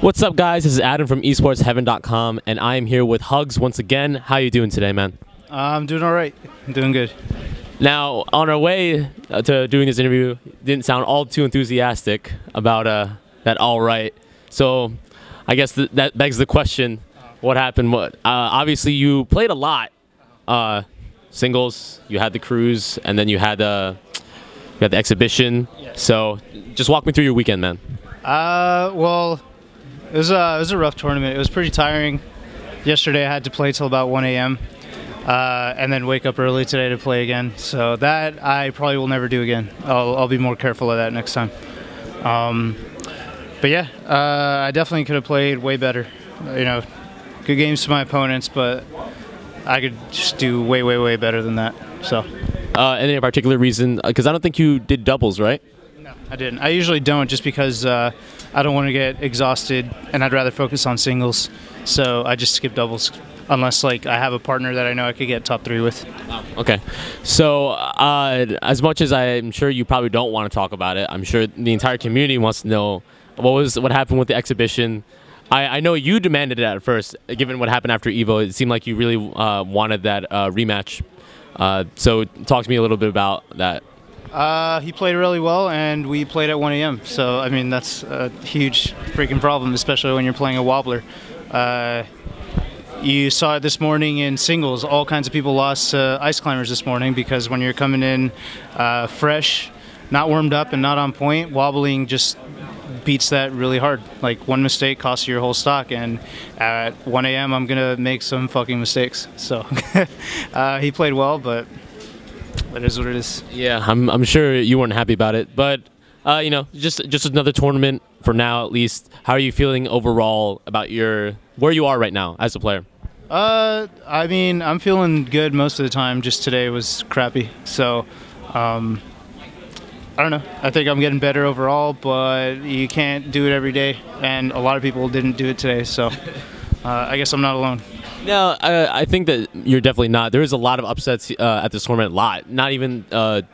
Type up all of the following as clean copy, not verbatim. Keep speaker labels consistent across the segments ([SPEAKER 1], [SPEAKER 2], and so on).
[SPEAKER 1] What's up, guys? This is Adam from esportsheaven.com, and I am here with HugS once again. How you doing today, man?
[SPEAKER 2] I'm doing all right. I'm doing good.
[SPEAKER 1] Now, on our way to doing this interview, didn't sound all too enthusiastic about that all right. So I guess that begs the question, what happened? Obviously, you played a lot. Singles, you had the cruise, and then you had the exhibition. Yes. So just walk me through your weekend, man.
[SPEAKER 2] Well, it was a rough tournament. It was pretty tiring. Yesterday I had to play till about 1 a.m. And then wake up early today to play again. So that I probably will never do again. I'll be more careful of that next time. But yeah, I definitely could have played way better. You know, good games to my opponents, but I could just do way, way, way better than that. So.
[SPEAKER 1] Any particular reason? Because I don't think you did doubles, right?
[SPEAKER 2] No, I didn't. I usually don't, just because I don't want to get exhausted, and I'd rather focus on singles. So I just skip doubles, unless like I have a partner that I know I could get top 3 with.
[SPEAKER 1] Okay. So as much as I'm sure you probably don't want to talk about it, I'm sure the entire community wants to know what happened with the exhibition. I know you demanded it at first, given what happened after EVO. It seemed like you really wanted that rematch. So talk to me a little bit about that.
[SPEAKER 2] He played really well, and we played at 1 a.m. So, I mean, that's a huge freaking problem, especially when you're playing a wobbler. You saw it this morning in singles. All kinds of people lost to ice climbers this morning because when you're coming in fresh, not warmed up, and not on point, wobbling just beats that really hard. Like, one mistake costs you your whole stock, and at 1 a.m. I'm going to make some fucking mistakes. So, he played well, but it is what it is.
[SPEAKER 1] Yeah, I'm sure you weren't happy about it, but you know, just another tournament for now at least. How are you feeling overall about where you are right now as a player?
[SPEAKER 2] I mean, I'm feeling good most of the time. Just today was crappy. So, I don't know. I think I'm getting better overall, but you can't do it every day, and a lot of people didn't do it today. So, I guess I'm not alone.
[SPEAKER 1] No, I think that you're definitely not. There is a lot of upsets at this tournament, not even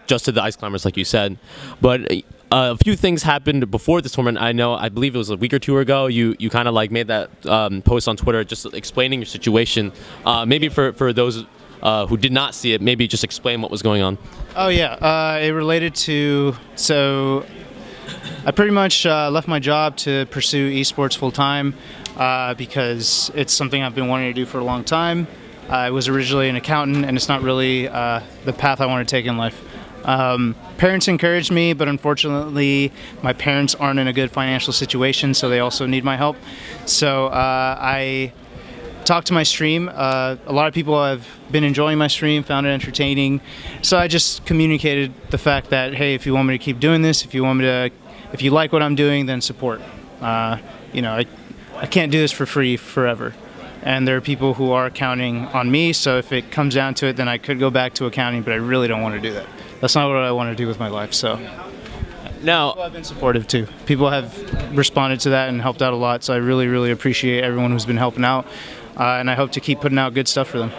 [SPEAKER 1] just to the ice climbers, like you said. But a few things happened before this tournament. I believe it was a week or two ago. You kind of like made that post on Twitter just explaining your situation. Maybe for those who did not see it, maybe just explain what was going on.
[SPEAKER 2] Oh, yeah. It related to... So I pretty much left my job to pursue esports full-time. Because it's something I've been wanting to do for a long time. I was originally an accountant, and it's not really the path I want to take in life. Parents encouraged me, but unfortunately my parents aren't in a good financial situation, so they also need my help. So I talked to my stream. A lot of people have been enjoying my stream, found it entertaining. So I just communicated the fact that, hey, if you want me to keep doing this, if you like what I'm doing, then support. You know, I can't do this for free forever, and there are people who are counting on me, so if it comes down to it, then I could go back to accounting, but I really don't want to do that. That's not what I want to do with my life. So
[SPEAKER 1] now,
[SPEAKER 2] people have been supportive too. People have responded to that and helped out a lot, so I really, really appreciate everyone who's been helping out, and I hope to keep putting out good stuff for them.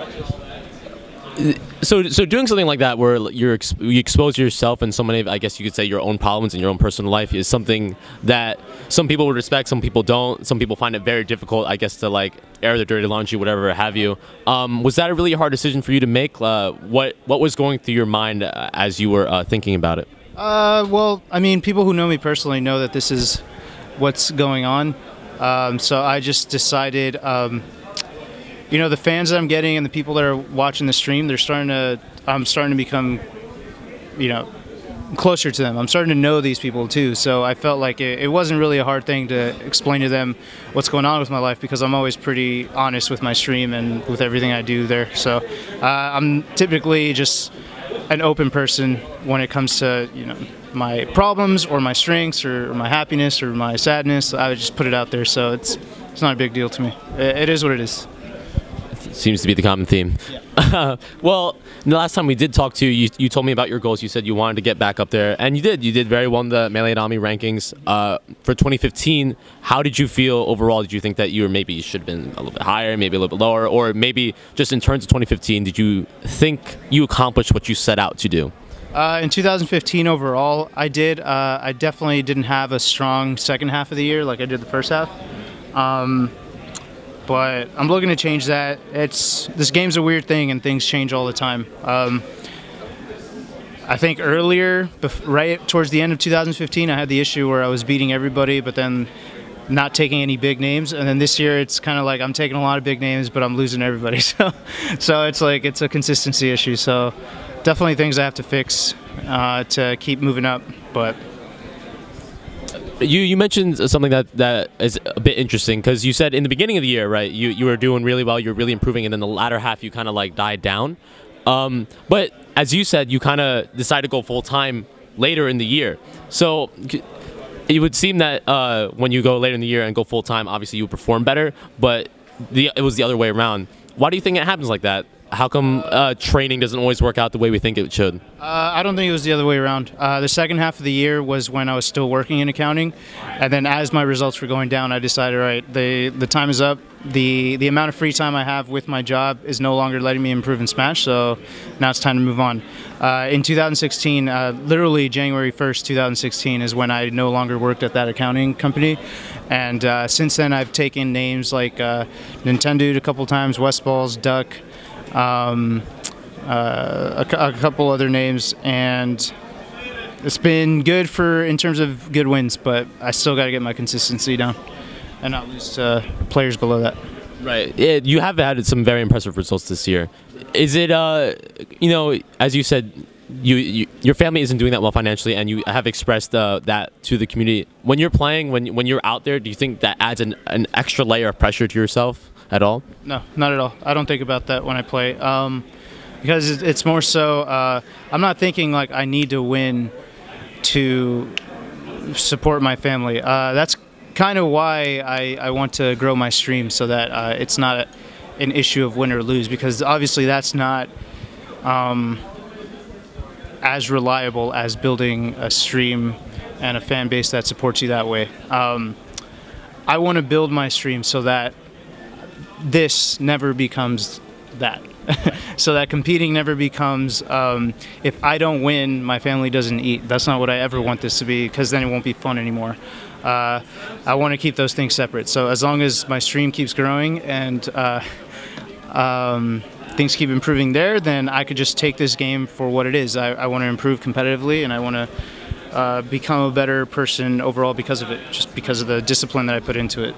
[SPEAKER 1] So doing something like that, where you expose yourself and so many, I guess you could say, your own problems in your own personal life, is something that some people would respect, some people don't. Some people find it very difficult, I guess, to like air the dirty laundry, whatever have you. Was that a really hard decision for you to make? What was going through your mind as you were thinking about it?
[SPEAKER 2] Well, I mean, people who know me personally know that this is what's going on. So I just decided. You know, the fans that I'm getting and the people that are watching the stream, I'm starting to become, you know, closer to them. I'm starting to know these people too. So I felt like it wasn't really a hard thing to explain to them what's going on with my life, because I'm always pretty honest with my stream and with everything I do there. So I'm typically just an open person when it comes to, you know, my problems or my strengths or my happiness or my sadness. I would just put it out there. So it's not a big deal to me. It is what it is.
[SPEAKER 1] Seems to be the common theme. Yeah. Well, the last time we did talk to you, you told me about your goals. You said you wanted to get back up there, and you did. You did very well in the Melee Army rankings. For 2015, how did you feel overall? Did you think that you should have been a little bit higher, maybe a little bit lower, or maybe just in terms of 2015, did you think you accomplished what you set out to do?
[SPEAKER 2] In 2015 overall, I did. I definitely didn't have a strong second half of the year like I did the first half. But I'm looking to change that. This game's a weird thing, and things change all the time. I think earlier, right towards the end of 2015, I had the issue where I was beating everybody, but then not taking any big names. And then this year, it's kind of like I'm taking a lot of big names, but I'm losing everybody. So it's like it's a consistency issue. So definitely things I have to fix to keep moving up. But
[SPEAKER 1] you mentioned something that is a bit interesting, because you said in the beginning of the year, right, you were doing really well, you were really improving, and then the latter half you kind of like died down. But as you said, you kind of decided to go full time later in the year. So it would seem that when you go later in the year and go full time, obviously you perform better. But it was the other way around. Why do you think it happens like that? How come training doesn't always work out the way we think it should?
[SPEAKER 2] I don't think it was the other way around. The second half of the year was when I was still working in accounting, and then as my results were going down, I decided, all right, the time is up. The amount of free time I have with my job is no longer letting me improve in Smash, so now it's time to move on. In 2016, literally January 1st, 2016 is when I no longer worked at that accounting company, and since then I've taken names like Nintendo a couple times, Westballs, Duck, a couple other names, and it's been good in terms of good wins, but I still got to get my consistency down and not lose to players below that.
[SPEAKER 1] Right. You have had some very impressive results this year. Is it, as you said, your family isn't doing that well financially, and you have expressed that to the community. When you're playing, when you're out there, do you think that adds an extra layer of pressure to yourself at all?
[SPEAKER 2] No, not at all. I don't think about that when I play, because it's more so I'm not thinking like I need to win to support my family. That's kind of why I want to grow my stream, so that it's not an issue of win or lose, because obviously that's not as reliable as building a stream and a fan base that supports you that way. I want to build my stream so that this never becomes that. So that competing never becomes, if I don't win, my family doesn't eat. That's not what I ever want this to be, because then it won't be fun anymore. I want to keep those things separate. So as long as my stream keeps growing and things keep improving there, then I could just take this game for what it is. I want to improve competitively, and I want to become a better person overall because of it, just because of the discipline that I put into it.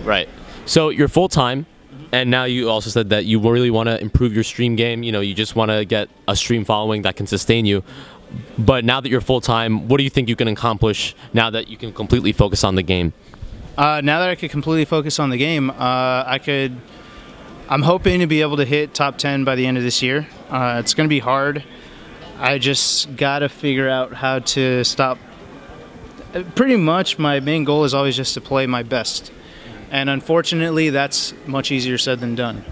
[SPEAKER 1] Right. So you're full-time, and now you also said that you really want to improve your stream game. You just want to get a stream following that can sustain you. But now that you're full-time, what do you think you can accomplish now that you can completely focus on the game?
[SPEAKER 2] Now that I could completely focus on the game, I'm hoping to be able to hit top 10 by the end of this year. It's going to be hard. I just got to figure out how to stop. Pretty much my main goal is always just to play my best. And unfortunately, that's much easier said than done.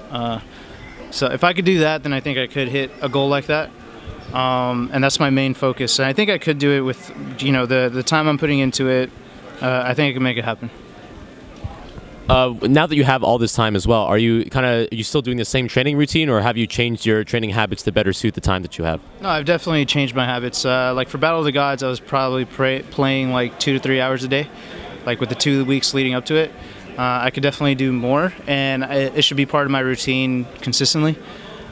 [SPEAKER 2] So if I could do that, then I think I could hit a goal like that. And that's my main focus. And I think I could do it with, the time I'm putting into it. I think I can make it happen.
[SPEAKER 1] Now that you have all this time as well, are you still doing the same training routine, or have you changed your training habits to better suit the time that you have?
[SPEAKER 2] No, I've definitely changed my habits. Like for Battle of the Gods, I was probably playing like 2 to 3 hours a day, like with the 2 weeks leading up to it. I could definitely do more, and it should be part of my routine consistently.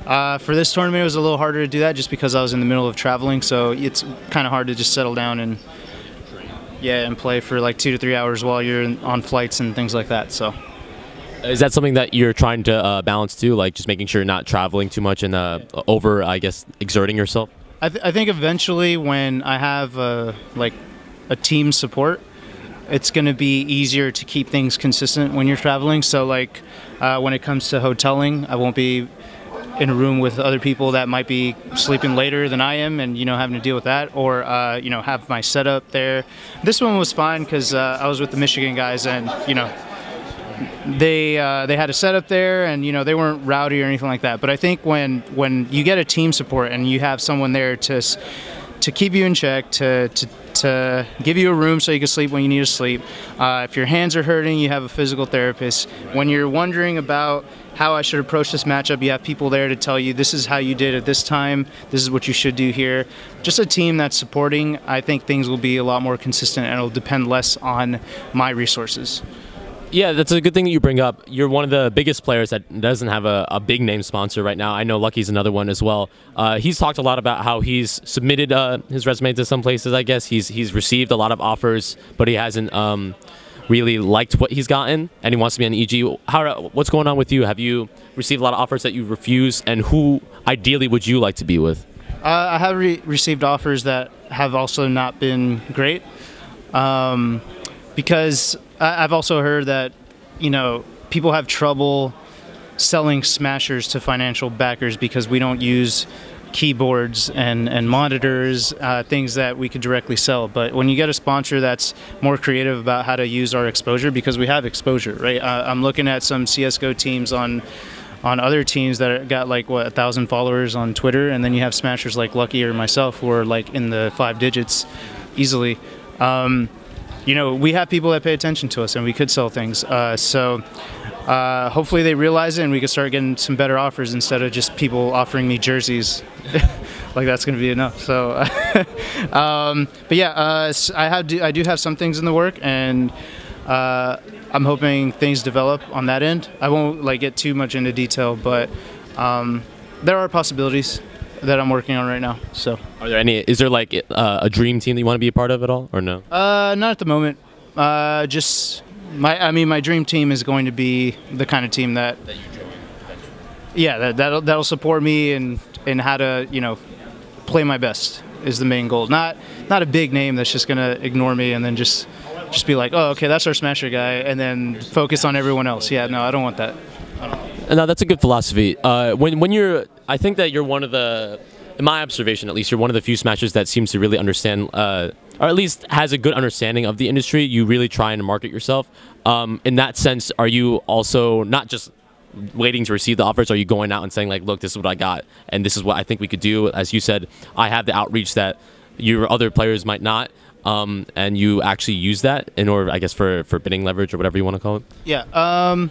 [SPEAKER 2] For this tournament, it was a little harder to do that just because I was in the middle of traveling, so it's kind of hard to just settle down and play for like 2 to 3 hours while you're on flights and things like that. So,
[SPEAKER 1] is that something that you're trying to balance too, like just making sure you're not traveling too much and over, I guess, exerting yourself?
[SPEAKER 2] I think eventually, when I have like a team support, it's going to be easier to keep things consistent when you're traveling. So like when it comes to hoteling, I won't be in a room with other people that might be sleeping later than I am, and having to deal with that, or have my setup there. This one was fine because I was with the Michigan guys, and they had a setup there, and they weren't rowdy or anything like that. But I think when you get a team support and you have someone there to keep you in check, to give you a room so you can sleep when you need to sleep. If your hands are hurting, you have a physical therapist. When you're wondering about how I should approach this matchup, you have people there to tell you this is how you did at this time, this is what you should do here. Just a team that's supporting, I think things will be a lot more consistent, and it'll depend less on my resources.
[SPEAKER 1] Yeah, that's a good thing that you bring up. You're one of the biggest players that doesn't have a big name sponsor right now. I know Lucky's another one as well. He's talked a lot about how he's submitted his resume to some places. I guess he's received a lot of offers, but he hasn't really liked what he's gotten, and he wants to be on EG. What's going on with you? Have you received a lot of offers that you refuse, and who ideally would you like to be with?
[SPEAKER 2] I have received offers that have also not been great, because I've also heard that, you know, people have trouble selling smashers to financial backers because we don't use keyboards and monitors, things that we could directly sell. But when you get a sponsor that's more creative about how to use our exposure, because we have exposure, right? I'm looking at some CSGO teams on other teams that got like 1,000 followers on Twitter, and then you have smashers like Lucky or myself who are like in the 5 digits easily. You know, we have people that pay attention to us, and we could sell things. So hopefully they realize it, and we can start getting some better offers instead of just people offering me jerseys. Like that's going to be enough. So, but yeah, I do have some things in the work, and I'm hoping things develop on that end. I won't like get too much into detail, but there are possibilities that I'm working on right now. So,
[SPEAKER 1] are there any? Is there like a dream team that you want to be a part of at all, or no?
[SPEAKER 2] Not at the moment. Just my dream team is going to be the kind of team that you join. Yeah, that'll support me and how to, you know, play my best is the main goal. Not a big name that's just gonna ignore me and then just be like, oh, okay, that's our smasher guy, and then focus on everyone else. Yeah, no, I don't want that.
[SPEAKER 1] No, that's a good philosophy. When you're, I think that you're one of the, in my observation at least, you're one of the few smashers that seems to really understand, or at least has a good understanding of the industry. You really try and market yourself. In that sense, are you also not just waiting to receive the offers? Are you going out and saying like, look, this is what I got, and this is what I think we could do? As you said, I have the outreach that your other players might not. And you actually use that in order, I guess, for bidding leverage or whatever you want to call it?
[SPEAKER 2] Yeah.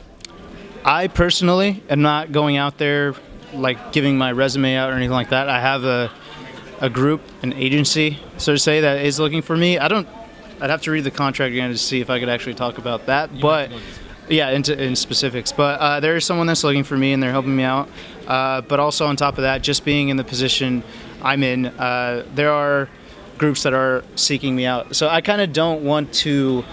[SPEAKER 2] I personally am not going out there like giving my resume out or anything like that. I have a group, an agency, so to say, that is looking for me. I'd have to read the contract again to see if I could actually talk about that. But yeah, in specifics. But there is someone that's looking for me, and they're helping me out. But also on top of that, just being in the position I'm in, there are groups that are seeking me out. So I kind of don't want to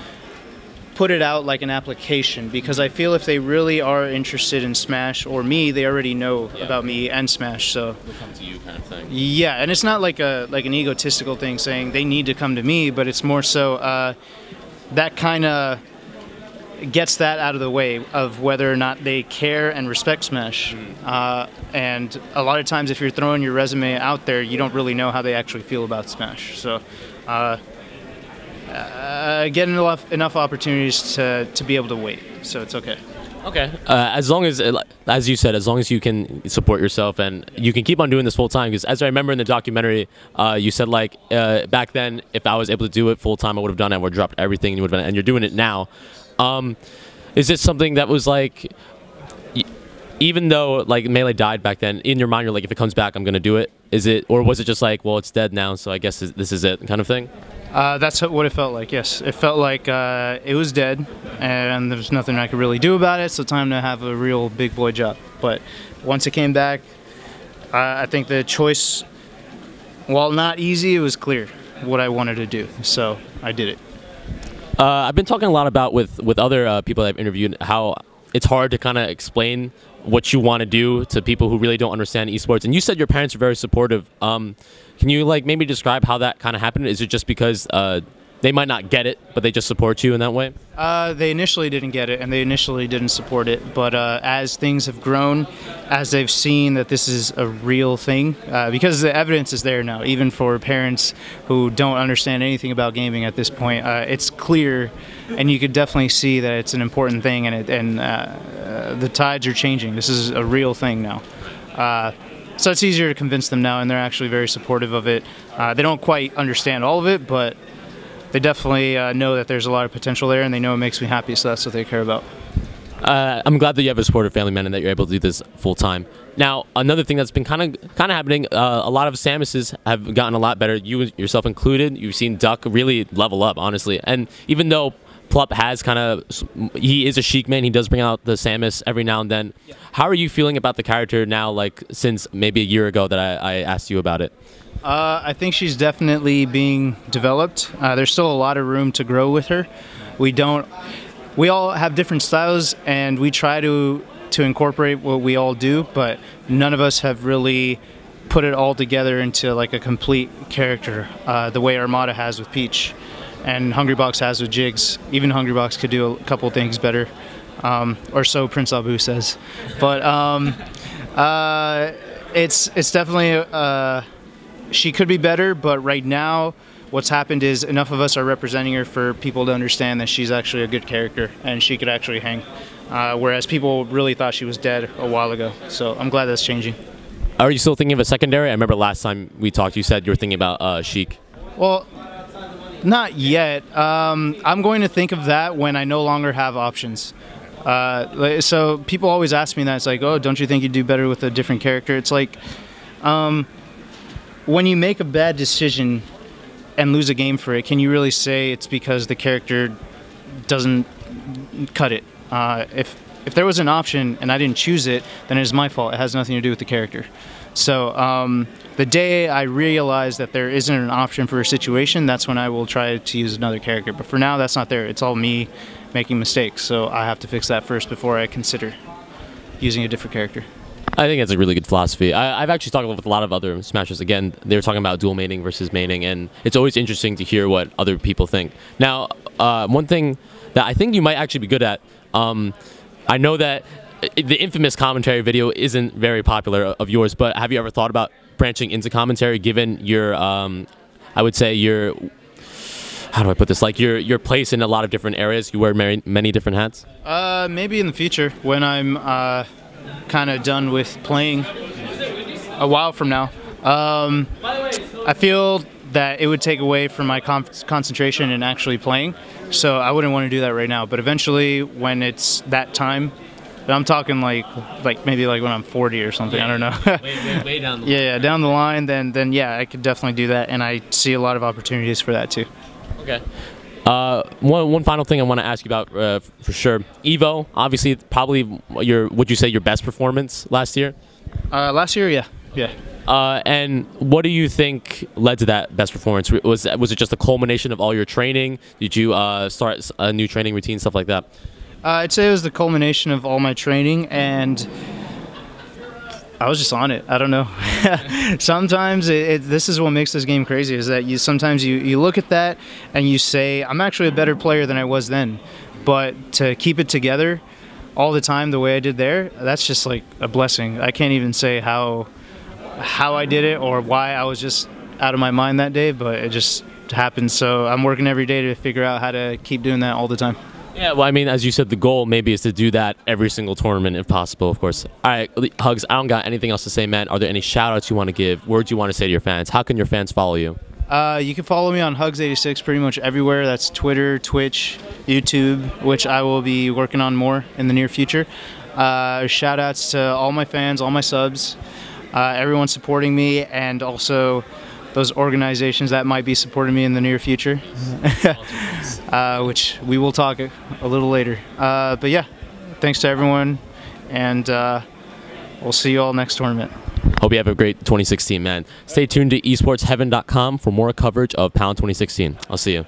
[SPEAKER 2] put it out like an application, because I feel if they really are interested in Smash or me, they already know about me and Smash. So
[SPEAKER 1] they'll come to you, kind of thing.
[SPEAKER 2] Yeah, and it's not like an egotistical thing saying they need to come to me, but it's more so that kind of gets that out of the way of whether or not they care and respect Smash. And a lot of times if you're throwing your resume out there, you don't really know how they actually feel about Smash. So getting enough opportunities to be able to wait, so it's okay.
[SPEAKER 1] Okay. As long as you said, as long as you can support yourself and you can keep on doing this full time, because as I remember in the documentary, you said like back then, if I was able to do it full time, I would have done it. I would have dropped everything, and you would have done it, and you're doing it now. Is it something that was like, even though like Melee died back then, in your mind you're like, if it comes back, I'm gonna do it? Is it, or was it just like, well, it's dead now, so I guess this is it, kind of thing?
[SPEAKER 2] That's what it felt like. Yes, it felt like it was dead, and there's nothing I could really do about it. So time to have a real big boy job. But once it came back, I think the choice, while not easy, it was clear what I wanted to do. So I did it.
[SPEAKER 1] I've been talking a lot about with other people that I've interviewed how it's hard to kind of explain what you want to do to people who really don't understand esports. And you said your parents are very supportive. Can you like maybe describe how that kind of happened? Is it just because they might not get it, but they just support you in that way?
[SPEAKER 2] They initially didn't get it, and they initially didn't support it. But as things have grown, as they've seen that this is a real thing, because the evidence is there now, even for parents who don't understand anything about gaming at this point, it's clear, and you could definitely see that it's an important thing, and the tides are changing. This is a real thing now. So it's easier to convince them now, and they're actually very supportive of it. They don't quite understand all of it, but they definitely know that there's a lot of potential there, and they know it makes me happy, so that's what they care about.
[SPEAKER 1] I'm glad that you have a supportive family man and that you're able to do this full time. Now, another thing that's been kind of happening, a lot of Samuses have gotten a lot better, you yourself included. You've seen Duck really level up, honestly. And even though Plup has he is a chic man. He does bring out the Samus every now and then. Yeah. How are you feeling about the character now, like since maybe a year ago that I asked you about it?
[SPEAKER 2] I think she's definitely being developed. There's still a lot of room to grow with her. We all have different styles, and we try to incorporate what we all do, but none of us have really put it all together into like a complete character, the way Armada has with Peach, and Hungrybox has with Jigs. Even Hungrybox could do a couple things better, or so Prince Abu says. But it's definitely she could be better, but right now what's happened is enough of us are representing her for people to understand that she's actually a good character and she could actually hang. Whereas people really thought she was dead a while ago. So I'm glad that's changing.
[SPEAKER 1] Are you still thinking of a secondary? I remember last time we talked, you said you were thinking about Sheik.
[SPEAKER 2] Well, not yet. I'm going to think of that when I no longer have options. So people always ask me that. It's like, oh, don't you think you'd do better with a different character? It's like, when you make a bad decision and lose a game for it, can you really say it's because the character doesn't cut it? If there was an option and I didn't choose it, then it is my fault. It has nothing to do with the character. So the day I realize that there isn't an option for a situation, that's when I will try to use another character. But for now, that's not there. It's all me making mistakes. So I have to fix that first before I consider using a different character.
[SPEAKER 1] I think that's a really good philosophy. I've actually talked with a lot of other Smashers. Again, they were talking about dual maining versus maining, and it's always interesting to hear what other people think. Now, one thing that I think you might actually be good at, I know that the infamous commentary video isn't very popular of yours, but have you ever thought about branching into commentary given your, I would say your, how do I put this, like your place in a lot of different areas? You wear many different hats?
[SPEAKER 2] Maybe in the future when I'm kind of done with playing a while from now. I feel that it would take away from my concentration in actually playing, so I wouldn't want to do that right now. But eventually, when it's that time, and I'm talking like maybe like when I'm 40 or something, I don't know. way down the line. Yeah, down the line, then yeah, I could definitely do that, and I see a lot of opportunities for that too. Okay.
[SPEAKER 1] One final thing I want to ask you about for sure. Evo, obviously, probably would you say your best performance last year?
[SPEAKER 2] Last year, yeah.
[SPEAKER 1] And what do you think led to that best performance? Was it just a culmination of all your training? Did you start a new training routine, stuff like that?
[SPEAKER 2] I'd say it was the culmination of all my training, and I was just on it. I don't know. Sometimes this is what makes this game crazy, is that sometimes you look at that and you say, I'm actually a better player than I was then. But to keep it together all the time the way I did there, that's just like a blessing. I can't even say how I did it or why I was just out of my mind that day, but it just happened. So I'm working every day to figure out how to keep doing that all the time.
[SPEAKER 1] Yeah, well, I mean, as you said, the goal maybe is to do that every single tournament if possible, of course. All right, HugS, I don't got anything else to say, man. Are there any shout-outs you want to give, words you want to say to your fans? How can your fans follow you?
[SPEAKER 2] You can follow me on HugS86 pretty much everywhere. That's Twitter, Twitch, YouTube, which I will be working on more in the near future. Shout-outs to all my fans, all my subs, everyone supporting me, and also those organizations that might be supporting me in the near future, which we will talk a little later. But yeah, thanks to everyone, and we'll see you all next tournament.
[SPEAKER 1] Hope you have a great 2016, man. Stay tuned to esportsheaven.com for more coverage of Pound 2016. I'll see you.